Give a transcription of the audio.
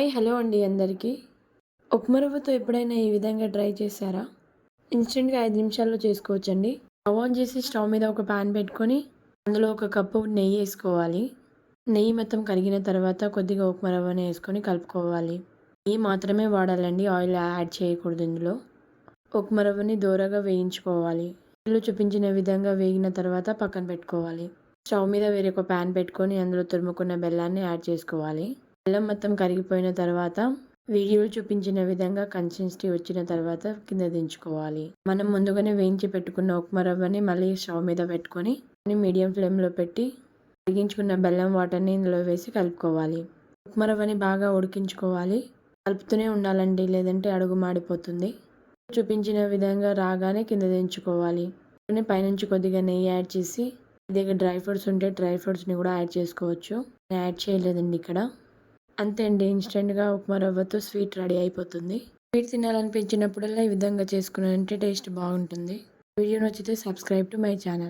Hi hello అండి అందరికీ. ఉప్మా రవ్వతో ఎప్పుడైనా ఈ విధంగా ట్రై చేశారా? ఇన్‌స్టెంట్‌గా 5 నిమిషాల్లో చేసుకోవచ్చండి. స్టవ్ ఆన్ చేసి స్టవ్ మీద ఒక పాన్ పెట్టుకొని అందులో ఒక కప్పు నెయ్యి ఏసుకోవాలి. నెయ్యి మొత్తం కరిగిన తర్వాత కొద్దిగా ఉప్మా రవ్వని ఏసుకొని కలుపుకోవాలి. నెయ్యి మాత్రమే వాడాలండి. ఆయిల్ యాడ్ చేయకూడదు ఇందులో. ఉప్మా రవ్వని దోరగా వేయించుకోవాలి. వీడియోలో చూపించిన విధంగా వేగిన తర్వాత పక్కన పెట్టుకోవాలి. స్టవ్ మీద వేరొక పాన్ పెట్టుకొని అందులో తురుముకున్న బెల్లాన్ని యాడ్ చేసుకోవాలి. బెల్లం మొత్తం కరిగిపోయిన తర్వాత వీడియోలో చూపించిన విధంగా కన్సిస్టెన్సీ వచ్చిన తర్వాత కింద దించుకోవాలి. మనం ముందుగానే వేయించి పెట్టుకున్న ఉప్మా రవ్వని మళ్ళీ స్టవ్ మీద పెట్టుకొని మీడియం ఫ్లేమ్లో పెట్టి ఉడికించుకున్న బెల్లం వాటర్ని ఇందులో వేసి కలుపుకోవాలి. ఉప్మా రవ్వని బాగా ఉడికించుకోవాలి. కలుపుతూనే ఉండాలండి, లేదంటే అడుగు మాడిపోతుంది. చూపించిన విధంగా రాగానే కింద దించుకోవాలి. పైనుంచి కొద్దిగా నెయ్యి యాడ్ చేసి కొద్దిగా డ్రై ఫ్రూట్స్ ఉంటే డ్రై ఫ్రూట్స్ని కూడా యాడ్ చేసుకోవచ్చు. నేను యాడ్ చేయలేదండి ఇక్కడ. అంతే అండి, ఇన్‌స్టెంట్‌గా ఉప్మా రవ్వతో స్వీట్ రెడీ అయిపోతుంది. స్వీట్ తినాలనిపించినప్పుడల్లా ఈ విధంగా చేసుకున్నానంటే టేస్ట్ బాగుంటుంది. వీడియో నచ్చితే సబ్స్క్రైబ్ టు మై ఛానల్.